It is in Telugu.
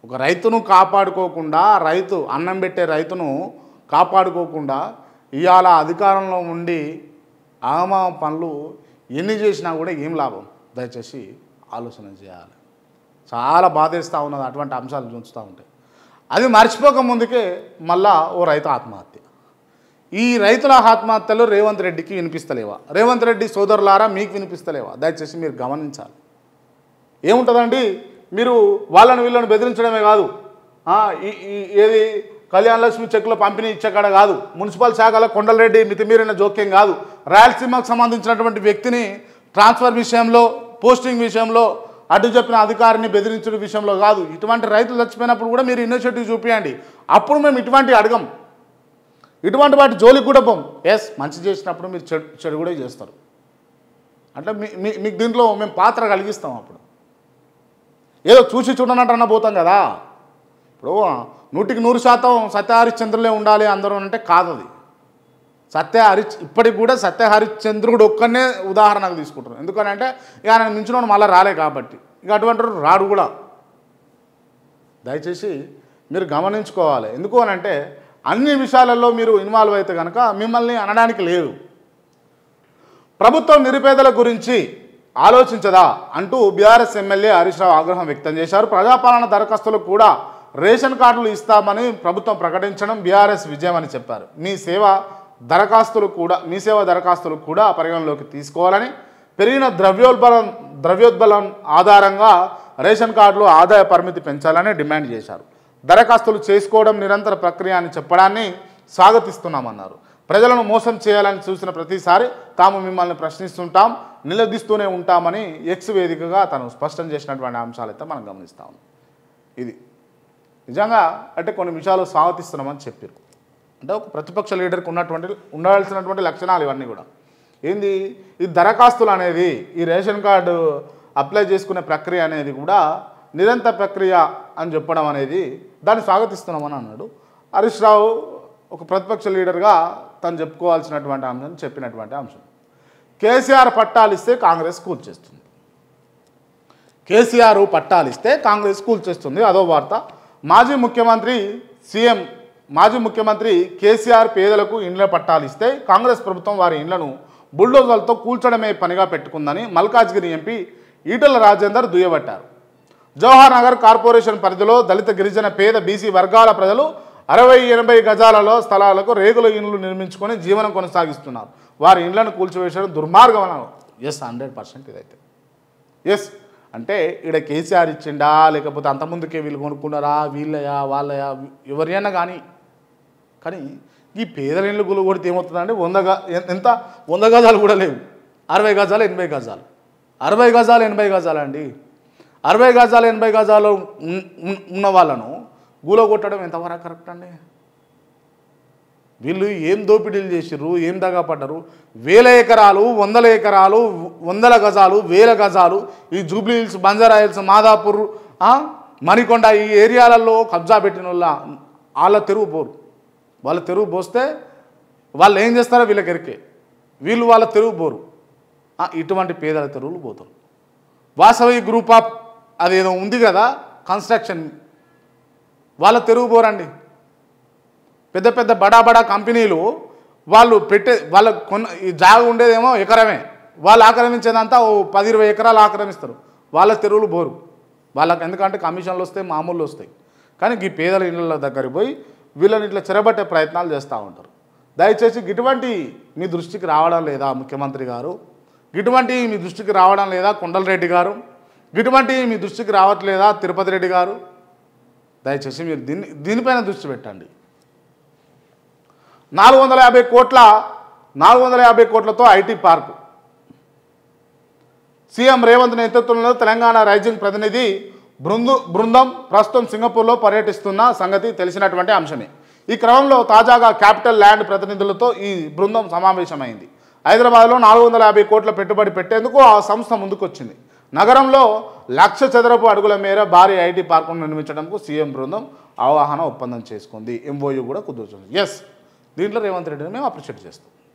ఒక రైతును కాపాడుకోకుండా, రైతు అన్నం పెట్టే రైతును కాపాడుకోకుండా ఇవాళ అధికారంలో ఉండి ఆమా పనులు ఎన్ని చేసినా కూడా ఏం లాభం? దయచేసి ఆలోచన చేయాలి. చాలా బాధేస్తూ ఉన్నది అటువంటి అంశాలు చూస్తూ ఉంటాయి. అది మర్చిపోక ముందుకే మళ్ళా ఓ రైతు ఆత్మహత్య. ఈ రైతుల ఆత్మహత్యలు రేవంత్ రెడ్డికి వినిపిస్తలేవా? రేవంత్ రెడ్డి సోదరులారా మీకు వినిపిస్తలేవా? దయచేసి మీరు గమనించాలి. ఏముంటుందండి, మీరు వాళ్ళని వీళ్ళని బెదిరించడమే కాదు, ఏది కళ్యాణ లక్ష్మి చెక్కుల పంపిణీ ఇచ్చేకాడ కాదు, మున్సిపల్ శాఖలో కొండలరెడ్డి మితిమీరిన జోక్యం కాదు, రాయలసీమకు సంబంధించినటువంటి వ్యక్తిని ట్రాన్స్ఫర్ విషయంలో, పోస్టింగ్ విషయంలో అడ్డు చెప్పిన అధికారిని బెదిరించడం విషయంలో కాదు. ఇటువంటి రైతులు చచ్చిపోయినప్పుడు కూడా మీరు ఇనిషియేటివ్ చూపించండి. అప్పుడు మేము ఇటువంటి అడగం, ఇటువంటి వాటి జోలికి కూడా పోం. ఎస్, మంచి చేసినప్పుడు మీరు చెడు కూడా చేస్తారు. అంటే మీకు దీంట్లో మేము పాత్ర కలిగిస్తాం. అప్పుడు ఏదో చూసి చూడనట్టన్నా పోతాం కదా. ఇప్పుడు 100% సత్య హరిశ్చంద్రులే ఉండాలి అందరూ అంటే కాదు. అది ఇప్పటికి కూడా సత్య హరిశ్చంద్రుడు ఒక్కనే ఉదాహరణకు తీసుకుంటారు. ఎందుకనంటే ఇక ఆయన మించిన మళ్ళీ రాలే కాబట్టి, ఇక అటువంటి రాడు కూడా. దయచేసి మీరు గమనించుకోవాలి. ఎందుకు అనంటే అన్ని విషయాలలో మీరు ఇన్వాల్వ్ అయితే కనుక మిమ్మల్ని అనడానికి లేదు. ప్రభుత్వం నిరుపేదల గురించి ఆలోచించదా అంటూ బీఆర్ఎస్ ఎమ్మెల్యే హరీష్ రావు ఆగ్రహం వ్యక్తం చేశారు. ప్రజాపాలన దరఖాస్తులకు కూడా రేషన్ కార్డులు ఇస్తామని ప్రభుత్వం ప్రకటించడం బీఆర్ఎస్ విజయం అని చెప్పారు. మీ సేవ దరఖాస్తులు కూడా పరిగణలోకి తీసుకోవాలని, పెరిగిన ద్రవ్యోల్బలం ఆధారంగా రేషన్ కార్డులు ఆదాయ పరిమితి పెంచాలని డిమాండ్ చేశారు. దరఖాస్తులు చేసుకోవడం నిరంతర ప్రక్రియ అని చెప్పడాన్ని స్వాగతిస్తున్నామన్నారు. ప్రజలను మోసం చేయాలని చూసిన ప్రతిసారి తాము మిమ్మల్ని ప్రశ్నిస్తుంటాం, నిలదీస్తూనే ఉంటామని ఎక్స్ వేదికగా తను స్పష్టం చేసినటువంటి అంశాలైతే మనం గమనిస్తాం. ఇది నిజంగా అంటే కొన్ని విషయాలు స్వాగతిస్తున్నామని చెప్పారు. అంటే ఒక ప్రతిపక్ష లీడర్కి ఉండాల్సినటువంటి లక్షణాలు ఇవన్నీ కూడా ఏంది. ఈ దరఖాస్తులు అనేది, ఈ రేషన్ కార్డు అప్లై చేసుకునే ప్రక్రియ అనేది కూడా నిరంతర ప్రక్రియ అని చెప్పడం అనేది దాన్ని స్వాగతిస్తున్నామని అన్నాడు. హరీష్ రావు ఒక ప్రతిపక్ష లీడర్గా తను చెప్పుకోవాల్సినటువంటి అంశం చెప్పినటువంటి అంశం. కేసీఆర్ పట్టాలిస్తే కాంగ్రెస్ కూల్చేస్తుంది. కేసీఆర్ పట్టాలిస్తే కాంగ్రెస్ కూల్చేస్తుంది, అదో వార్త. మాజీ ముఖ్యమంత్రి కేసీఆర్ పేదలకు ఇండ్ల పట్టాలిస్తే కాంగ్రెస్ ప్రభుత్వం వారి ఇండ్లను బుల్డోజర్లతో కూల్చడమే పనిగా పెట్టుకుందని మల్కాజ్గిరి ఎంపీ ఈటల రాజేందర్ దుయ్యబట్టారు. జవహర్ నగర్ కార్పొరేషన్ పరిధిలో దళిత, గిరిజన, పేద, బీసీ వర్గాల ప్రజలు 60-80 గజాలలో స్థలాలకు రేగుల ఇండ్లు నిర్మించుకొని జీవనం కొనసాగిస్తున్నారు. వారి ఇండ్లను కూల్చివేసడం దుర్మార్గం అన్నారు. ఎస్, 100% ఇదైతే ఎస్. అంటే ఇక్కడ కేసీఆర్ ఇచ్చిండా లేకపోతే అంతకుముందుకే వీళ్ళు కొనుక్కున్నారా, వీళ్ళయా వాళ్ళయా ఎవరైనా కానీ ఈ పేదల ఇండ్లు కొడితే ఏమవుతుందంటే 100 గజాలు కూడా లేవు, 60 గజాలు 80 గజాలు, 60 గజాలు 80 గజాలు అండి. 60 గజాలు 80 గజాలు ఉన్న వాళ్ళను గూలగొట్టడం ఎంతవరకు కరెక్ట్ అండి? వీళ్ళు ఏం దోపిడీలు చేసిర్రు, ఏం దగాపడ్డారు? 1000 ఎకరాలు, 100 ఎకరాలు, 100 గజాలు, 1000 గజాలు ఈ Jubilee hills, Banjara hills, Madhapur, Manikonda ఈ ఏరియాలలో కబ్జా పెట్టిన వాళ్ళ తెరువు పోరు. వాళ్ళ తెరువు పోస్తే వాళ్ళు ఏం చేస్తారో వీళ్ళకి ఎరికే. వీళ్ళు వాళ్ళ తెరువు పోరు, ఇటువంటి పేదల తెరువులు పోతారు. వాసవి గ్రూప్ ఆఫ్ అదేదో ఉంది కదా కన్స్ట్రక్షన్, వాళ్ళ తెరువు పోరండి. పెద్ద పెద్ద బడా కంపెనీలు వాళ్ళు ఈ జాగా ఉండేదేమో ఎకరమే, వాళ్ళు ఆక్రమించేదంతా 10-20 ఎకరాలు ఆక్రమిస్తారు. వాళ్ళ తెరువులు బోరు వాళ్ళకి, ఎందుకంటే కమిషన్లు వస్తాయి, మామూలు వస్తాయి. కానీ ఈ పేదల ఇళ్ళ దగ్గరికి పోయి వీళ్ళని ఇట్లా చెరబట్టే ప్రయత్నాలు చేస్తూ ఉంటారు. దయచేసి ఇటువంటి మీ దృష్టికి రావడం లేదా ముఖ్యమంత్రి గారు? ఇటువంటి మీ దృష్టికి రావడం లేదా కొండలరెడ్డి గారు? ఇటువంటి మీ దృష్టికి రావట్లేదా తిరుపతి రెడ్డి గారు? దయచేసి మీరు దీనిపైన దృష్టి పెట్టండి. 450 కోట్లతో ఐటీ పార్కు. సీఎం రేవంత్ నేతృత్వంలో తెలంగాణ రైజింగ్ ప్రతినిధి బృందం ప్రస్తుతం సింగపూర్లో పర్యటిస్తున్న సంగతి తెలిసినటువంటి అంశమే. ఈ క్రమంలో తాజాగా క్యాపిటల్ ల్యాండ్ ప్రతినిధులతో ఈ బృందం సమావేశమైంది. హైదరాబాద్లో 450 కోట్ల పెట్టుబడి పెట్టేందుకు ఆ సంస్థ ముందుకొచ్చింది. నగరంలో 1,00,000 చదరపు అడుగుల మేర భారీ ఐటీ పార్కును నిర్మించడానికి సీఎం బృందం అవగాహన ఒప్పందం చేసుకుంది. ఎంఓయూ కూడా కుదుర్చుంది. ఎస్, దీంట్లో రేవంత్ రెడ్డిని మేము అప్రిషియేట్ చేస్తాం.